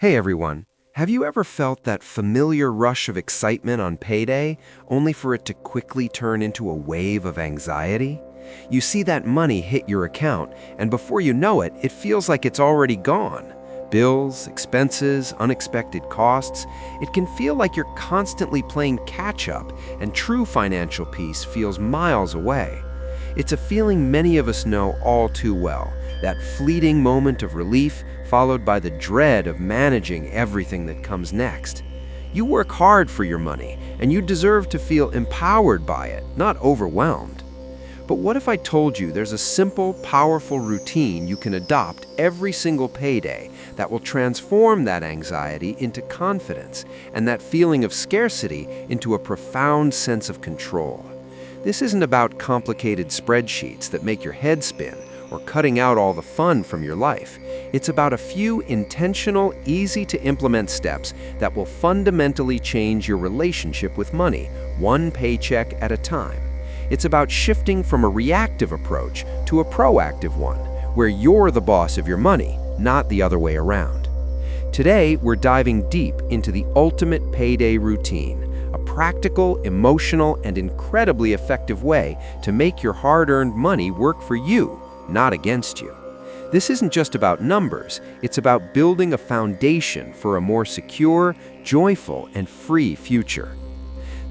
Hey everyone, have you ever felt that familiar rush of excitement on payday, only for it to quickly turn into a wave of anxiety? You see that money hit your account, and before you know it, it feels like it's already gone. Bills, expenses, unexpected costs, it can feel like you're constantly playing catch-up, and true financial peace feels miles away. It's a feeling many of us know all too well, that fleeting moment of relief followed by the dread of managing everything that comes next. You work hard for your money, and you deserve to feel empowered by it, not overwhelmed. But what if I told you there's a simple, powerful routine you can adopt every single payday that will transform that anxiety into confidence and that feeling of scarcity into a profound sense of control? This isn't about complicated spreadsheets that make your head spin or cutting out all the fun from your life. It's about a few intentional, easy-to-implement steps that will fundamentally change your relationship with money, one paycheck at a time. It's about shifting from a reactive approach to a proactive one, where you're the boss of your money, not the other way around. Today, we're diving deep into the ultimate payday routine, a practical, emotional, and incredibly effective way to make your hard-earned money work for you, not against you. This isn't just about numbers, it's about building a foundation for a more secure, joyful, and free future.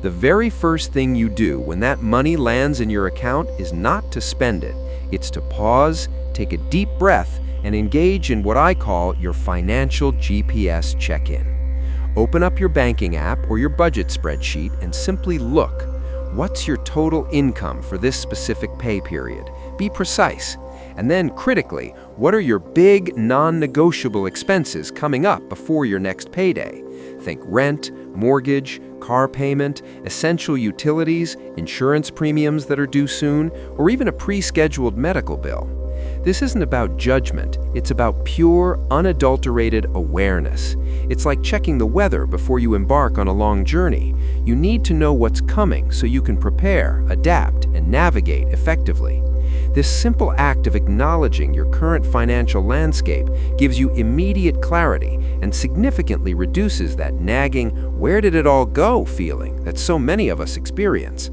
The very first thing you do when that money lands in your account is not to spend it. It's to pause, take a deep breath, and engage in what I call your financial GPS check-in. Open up your banking app or your budget spreadsheet and simply look. What's your total income for this specific pay period? Be precise. And then, critically, what are your big, non-negotiable expenses coming up before your next payday? Think rent, mortgage, car payment, essential utilities, insurance premiums that are due soon, or even a pre-scheduled medical bill. This isn't about judgment, it's about pure, unadulterated awareness. It's like checking the weather before you embark on a long journey. You need to know what's coming so you can prepare, adapt, and navigate effectively. This simple act of acknowledging your current financial landscape gives you immediate clarity and significantly reduces that nagging, "where did it all go?" feeling that so many of us experience.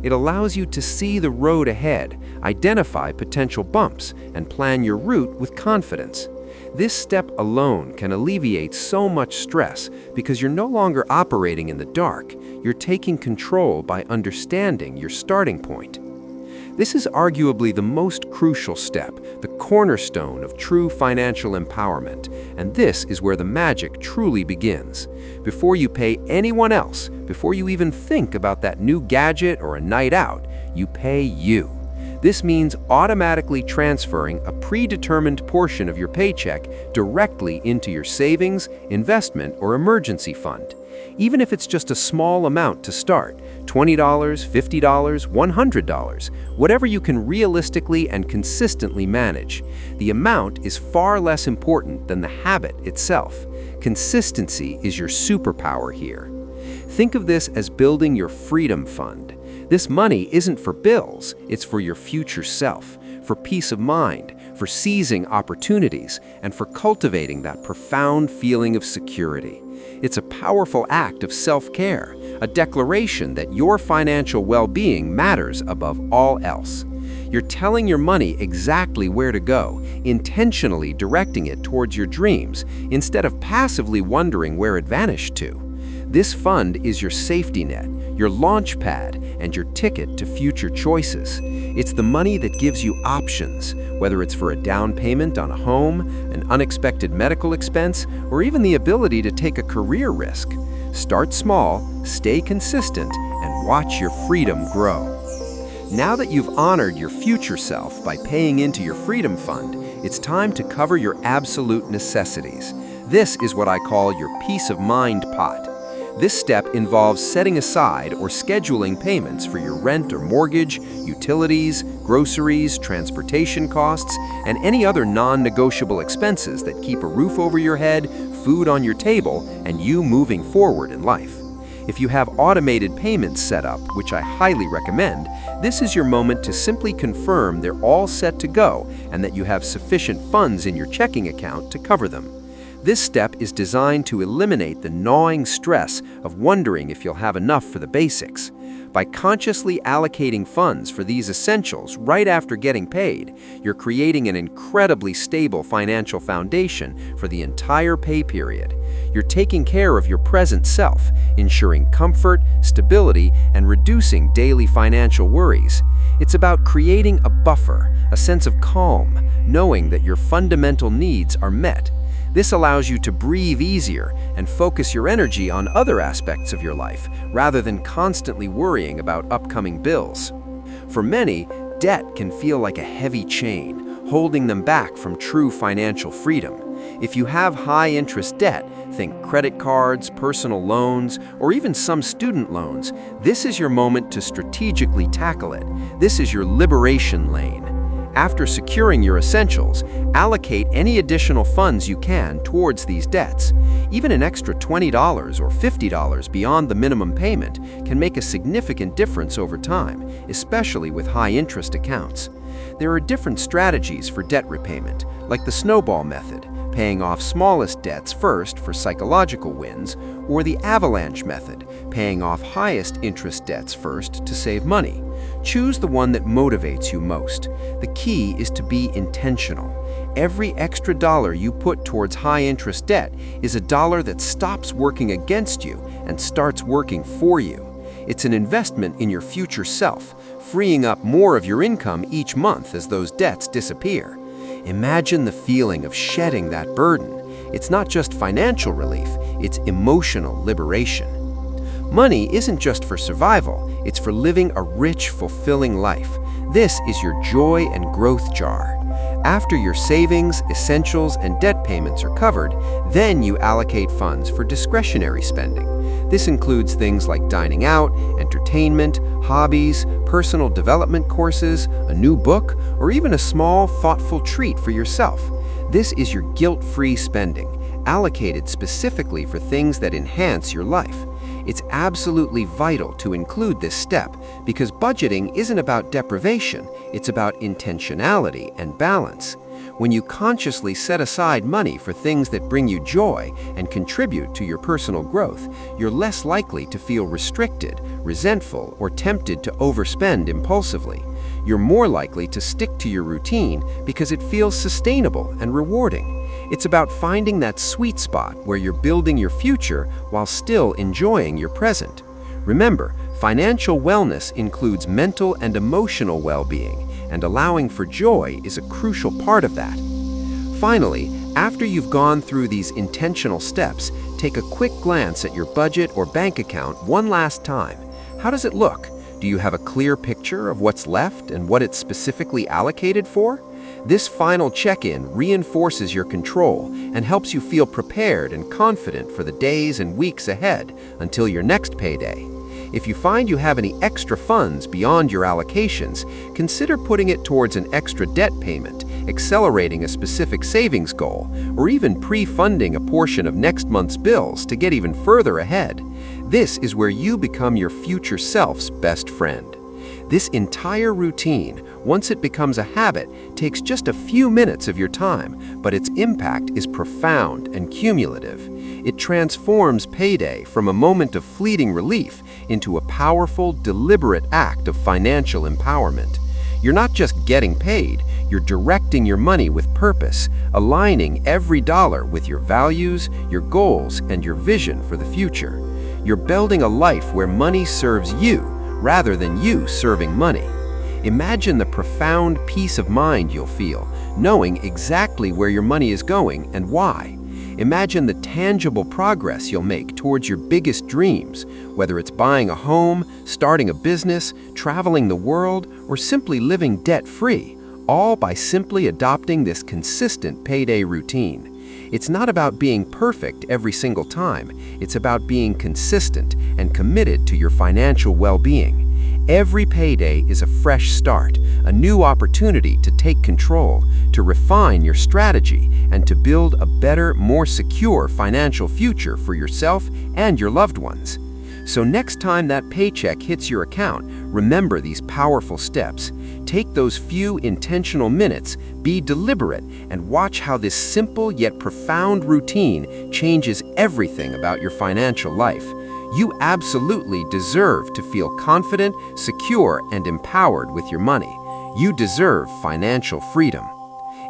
It allows you to see the road ahead, identify potential bumps, and plan your route with confidence. This step alone can alleviate so much stress because you're no longer operating in the dark. You're taking control by understanding your starting point. This is arguably the most crucial step, the cornerstone of true financial empowerment, and this is where the magic truly begins. Before you pay anyone else, before you even think about that new gadget or a night out, you pay you. This means automatically transferring a predetermined portion of your paycheck directly into your savings, investment, or emergency fund. Even if it's just a small amount to start, $20, $50, $100, whatever you can realistically and consistently manage. The amount is far less important than the habit itself. Consistency is your superpower here. Think of this as building your freedom fund. This money isn't for bills, it's for your future self, for peace of mind, for seizing opportunities, and for cultivating that profound feeling of security. It's a powerful act of self-care, a declaration that your financial well-being matters above all else. You're telling your money exactly where to go, intentionally directing it towards your dreams, instead of passively wondering where it vanished to. This fund is your safety net, your launch pad, and your ticket to future choices. It's the money that gives you options, whether it's for a down payment on a home, an unexpected medical expense, or even the ability to take a career risk. Start small, stay consistent, and watch your freedom grow. Now that you've honored your future self by paying into your freedom fund, it's time to cover your absolute necessities. This is what I call your peace of mind pot. This step involves setting aside or scheduling payments for your rent or mortgage, utilities, groceries, transportation costs, and any other non-negotiable expenses that keep a roof over your head, food on your table, and you moving forward in life. If you have automated payments set up, which I highly recommend, this is your moment to simply confirm they're all set to go and that you have sufficient funds in your checking account to cover them. This step is designed to eliminate the gnawing stress of wondering if you'll have enough for the basics. By consciously allocating funds for these essentials right after getting paid, you're creating an incredibly stable financial foundation for the entire pay period. You're taking care of your present self, ensuring comfort, stability, and reducing daily financial worries. It's about creating a buffer, a sense of calm, knowing that your fundamental needs are met. This allows you to breathe easier and focus your energy on other aspects of your life, rather than constantly worrying about upcoming bills. For many, debt can feel like a heavy chain, holding them back from true financial freedom. If you have high-interest debt, think credit cards, personal loans, or even some student loans, this is your moment to strategically tackle it. This is your liberation lane. After securing your essentials, allocate any additional funds you can towards these debts. Even an extra $20 or $50 beyond the minimum payment can make a significant difference over time, especially with high-interest accounts. There are different strategies for debt repayment, like the Snowball method, paying off smallest debts first for psychological wins, or the Avalanche method, paying off highest interest debts first to save money. Choose the one that motivates you most. The key is to be intentional. Every extra dollar you put towards high-interest debt is a dollar that stops working against you and starts working for you. It's an investment in your future self, freeing up more of your income each month as those debts disappear. Imagine the feeling of shedding that burden. It's not just financial relief, it's emotional liberation. Money isn't just for survival, it's for living a rich, fulfilling life. This is your joy and growth jar. After your savings, essentials, and debt payments are covered, then you allocate funds for discretionary spending. This includes things like dining out, entertainment, hobbies, personal development courses, a new book, or even a small, thoughtful treat for yourself. This is your guilt-free spending, allocated specifically for things that enhance your life. It's absolutely vital to include this step because budgeting isn't about deprivation, it's about intentionality and balance. When you consciously set aside money for things that bring you joy and contribute to your personal growth, you're less likely to feel restricted, resentful, or tempted to overspend impulsively. You're more likely to stick to your routine because it feels sustainable and rewarding. It's about finding that sweet spot where you're building your future while still enjoying your present. Remember, financial wellness includes mental and emotional well-being, and allowing for joy is a crucial part of that. Finally, after you've gone through these intentional steps, take a quick glance at your budget or bank account one last time. How does it look? Do you have a clear picture of what's left and what it's specifically allocated for? This final check-in reinforces your control and helps you feel prepared and confident for the days and weeks ahead until your next payday. If you find you have any extra funds beyond your allocations, consider putting it towards an extra debt payment, accelerating a specific savings goal, or even pre-funding a portion of next month's bills to get even further ahead. This is where you become your future self's best friend. This entire routine, once it becomes a habit, takes just a few minutes of your time, but its impact is profound and cumulative. It transforms payday from a moment of fleeting relief into a powerful, deliberate act of financial empowerment. You're not just getting paid, you're directing your money with purpose, aligning every dollar with your values, your goals, and your vision for the future. You're building a life where money serves you, rather than you serving money. Imagine the profound peace of mind you'll feel, knowing exactly where your money is going and why. Imagine the tangible progress you'll make towards your biggest dreams, whether it's buying a home, starting a business, traveling the world, or simply living debt-free, all by simply adopting this consistent payday routine. It's not about being perfect every single time. It's about being consistent and committed to your financial well-being. Every payday is a fresh start, a new opportunity to take control, to refine your strategy, and to build a better, more secure financial future for yourself and your loved ones. So next time that paycheck hits your account, remember these powerful steps. Take those few intentional minutes, be deliberate, and watch how this simple yet profound routine changes everything about your financial life. You absolutely deserve to feel confident, secure, and empowered with your money. You deserve financial freedom.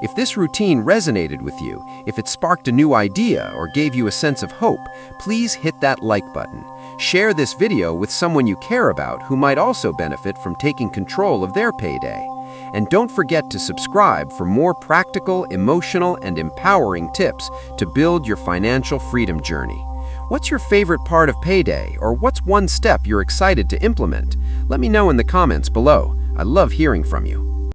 If this routine resonated with you, if it sparked a new idea or gave you a sense of hope, please hit that like button. Share this video with someone you care about who might also benefit from taking control of their payday. And don't forget to subscribe for more practical, emotional, and empowering tips to build your financial freedom journey. What's your favorite part of Payday, or what's one step you're excited to implement? Let me know in the comments below. I love hearing from you.